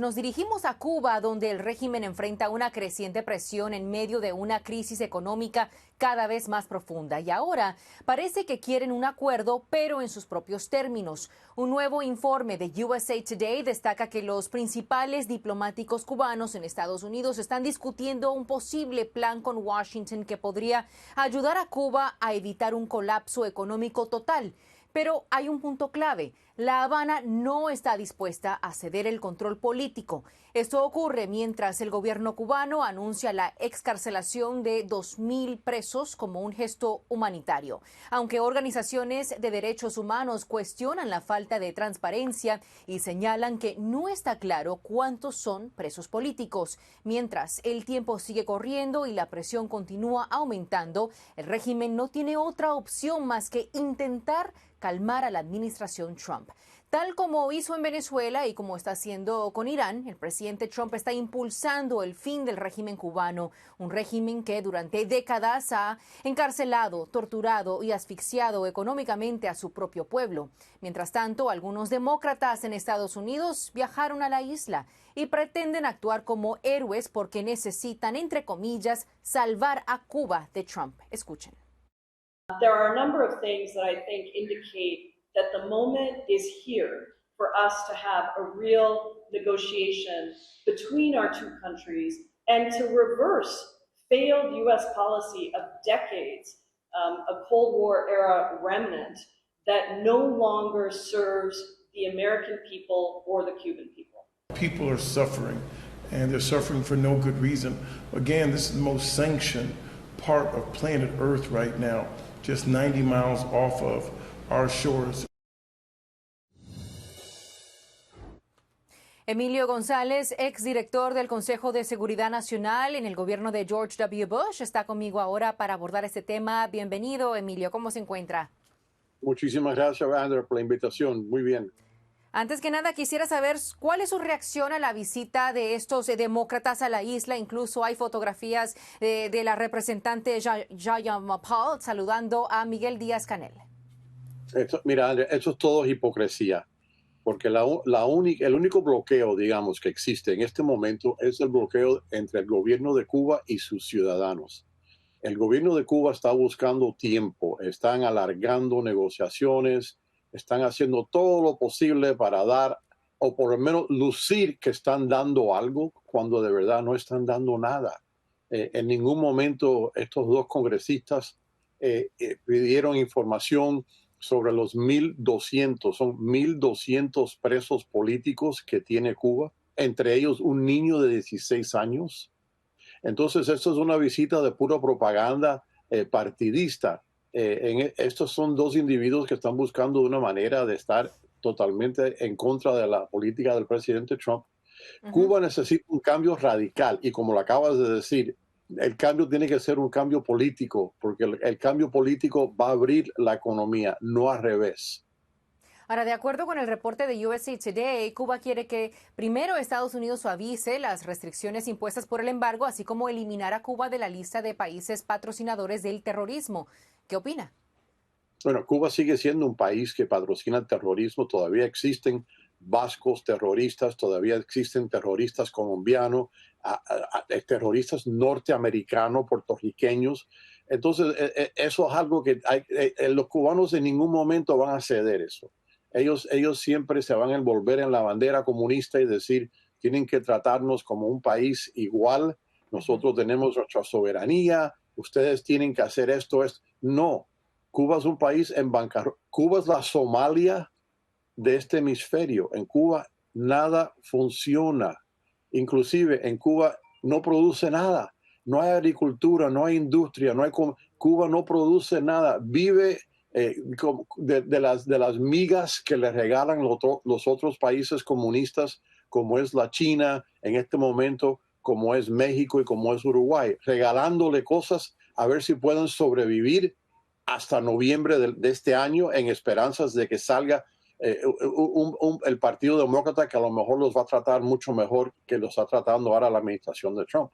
Nos dirigimos a Cuba, donde el régimen enfrenta una creciente presión en medio de una crisis económica cada vez más profunda. Y ahora parece que quieren un acuerdo, pero en sus propios términos. Un nuevo informe de USA Today destaca que los principales diplomáticos cubanos en Estados Unidos están discutiendo un posible plan con Washington que podría ayudar a Cuba a evitar un colapso económico total. Pero hay un punto clave. La Habana no está dispuesta a ceder el control político. Esto ocurre mientras el gobierno cubano anuncia la excarcelación de 2.000 presos como un gesto humanitario. Aunque organizaciones de derechos humanos cuestionan la falta de transparencia y señalan que no está claro cuántos son presos políticos. Mientras el tiempo sigue corriendo y la presión continúa aumentando, el régimen no tiene otra opción más que intentar calmar a la administración Trump. Tal como hizo en Venezuela y como está haciendo con Irán, el presidente Trump está impulsando el fin del régimen cubano, un régimen que durante décadas ha encarcelado, torturado y asfixiado económicamente a su propio pueblo. Mientras tanto, algunos demócratas en Estados Unidos viajaron a la isla y pretenden actuar como héroes porque necesitan, entre comillas, salvar a Cuba de Trump. Escuchen. There are a number of things that I think indicate that the moment is here for us to have a real negotiation between our two countries and to reverse failed U.S. policy of decades, a Cold War era remnant that no longer serves the American people or the Cuban people. People are suffering, and they're suffering for no good reason. Again, this is the most sanctioned part of planet Earth right now, just 90 miles off of our shores. Emilio González, exdirector del Consejo de Seguridad Nacional en el gobierno de George W. Bush, está conmigo ahora para abordar este tema. Bienvenido, Emilio. ¿Cómo se encuentra? Muchísimas gracias, Andrew, por la invitación. Muy bien. Antes que nada, quisiera saber cuál es su reacción a la visita de estos demócratas a la isla. Incluso hay fotografías de la representante Jayapal saludando a Miguel Díaz-Canel. Mira, Andrew, eso es todo hipocresía, porque el único bloqueo, digamos, que existe en este momento es el bloqueo entre el gobierno de Cuba y sus ciudadanos. El gobierno de Cuba está buscando tiempo, están alargando negociaciones, están haciendo todo lo posible para dar, o por lo menos lucir que están dando algo, cuando de verdad no están dando nada. En ningún momento estos dos congresistas pidieron información sobre los 1.200, son 1.200 presos políticos que tiene Cuba, entre ellos un niño de 16 años. Entonces, esto es una visita de pura propaganda partidista. Estos son dos individuos que están buscando una manera de estar totalmente en contra de la política del presidente Trump. Cuba necesita un cambio radical y como lo acabas de decir, el cambio tiene que ser un cambio político, porque el cambio político va a abrir la economía, no al revés. Ahora, de acuerdo con el reporte de USA Today, Cuba quiere que primero Estados Unidos suavice las restricciones impuestas por el embargo, así como eliminar a Cuba de la lista de países patrocinadores del terrorismo. ¿Qué opina? Bueno, Cuba sigue siendo un país que patrocina el terrorismo. Todavía existen vascos terroristas, todavía existen terroristas colombianos, terroristas norteamericanos, puertorriqueños. Entonces, eso es algo que los cubanos en ningún momento van a ceder eso. Ellos siempre se van a envolver en la bandera comunista y decir, tienen que tratarnos como un país igual, nosotros tenemos nuestra soberanía, ustedes tienen que hacer esto. No, Cuba es un país en bancarrota. Cuba es la Somalia de este hemisferio. En Cuba nada funciona. Inclusive en Cuba no produce nada. No hay agricultura, no hay industria, Cuba no produce nada. Vive de las migas que le regalan los otros países comunistas, como es la China en este momento, como es México y como es Uruguay, regalándole cosas a ver si pueden sobrevivir hasta noviembre de este año en esperanzas de que salga el Partido Demócrata, que a lo mejor los va a tratar mucho mejor que los está tratando ahora la administración de Trump.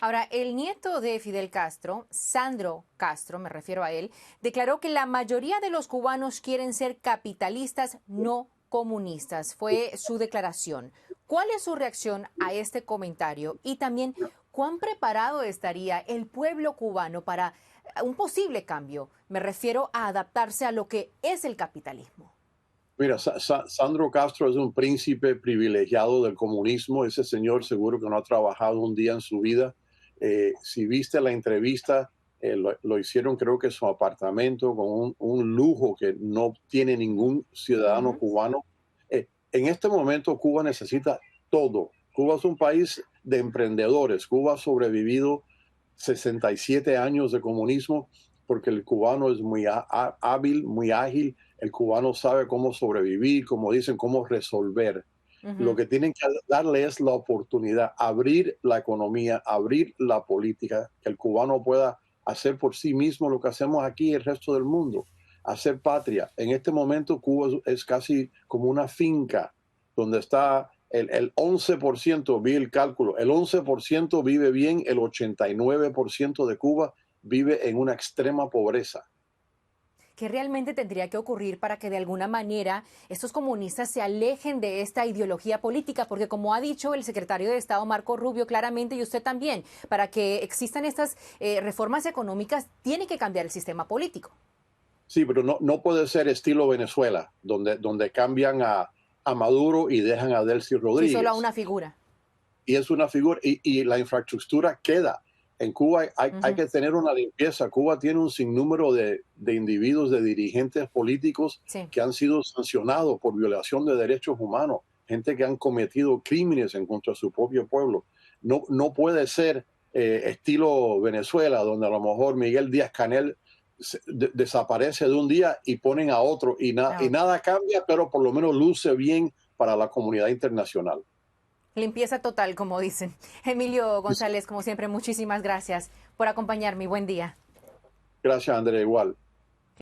Ahora, el nieto de Fidel Castro, Sandro Castro, me refiero a él, declaró que la mayoría de los cubanos quieren ser capitalistas, no comunistas. Fue su declaración. ¿Cuál es su reacción a este comentario? Y también, ¿cuán preparado estaría el pueblo cubano para un posible cambio? Me refiero a adaptarse a lo que es el capitalismo. Mira, Sandro Castro es un príncipe privilegiado del comunismo. Ese señor seguro que no ha trabajado un día en su vida. Si viste la entrevista, lo hicieron creo que en su apartamento con un lujo que no tiene ningún ciudadano cubano. En este momento Cuba necesita todo. Cuba es un país de emprendedores. Cuba ha sobrevivido 67 años de comunismo porque el cubano es muy hábil, muy ágil. El cubano sabe cómo sobrevivir, como dicen, cómo resolver. Lo que tienen que darle es la oportunidad, abrir la economía, abrir la política, que el cubano pueda hacer por sí mismo lo que hacemos aquí y el resto del mundo, hacer patria. En este momento Cuba es casi como una finca donde está el 11%, vi el cálculo, el 11% vive bien, el 89% de Cuba vive en una extrema pobreza. ¿Qué realmente tendría que ocurrir para que de alguna manera estos comunistas se alejen de esta ideología política? Porque como ha dicho el secretario de Estado Marco Rubio claramente y usted también, para que existan estas reformas económicas tiene que cambiar el sistema político. Sí, pero no puede ser estilo Venezuela, donde cambian a Maduro y dejan a Delcy Rodríguez. Sí, solo a una figura. Y es una figura, y la infraestructura queda. En Cuba hay que tener una limpieza. Cuba tiene un sinnúmero de individuos, de dirigentes políticos que han sido sancionados por violación de derechos humanos, gente que han cometido crímenes en contra de su propio pueblo. No puede ser estilo Venezuela, donde a lo mejor Miguel Díaz-Canel desaparece de un día y ponen a otro y nada cambia, pero por lo menos luce bien para la comunidad internacional. Limpieza total, como dicen. Emilio González, como siempre, muchísimas gracias por acompañarme. Buen día. Gracias, Andrea, igual.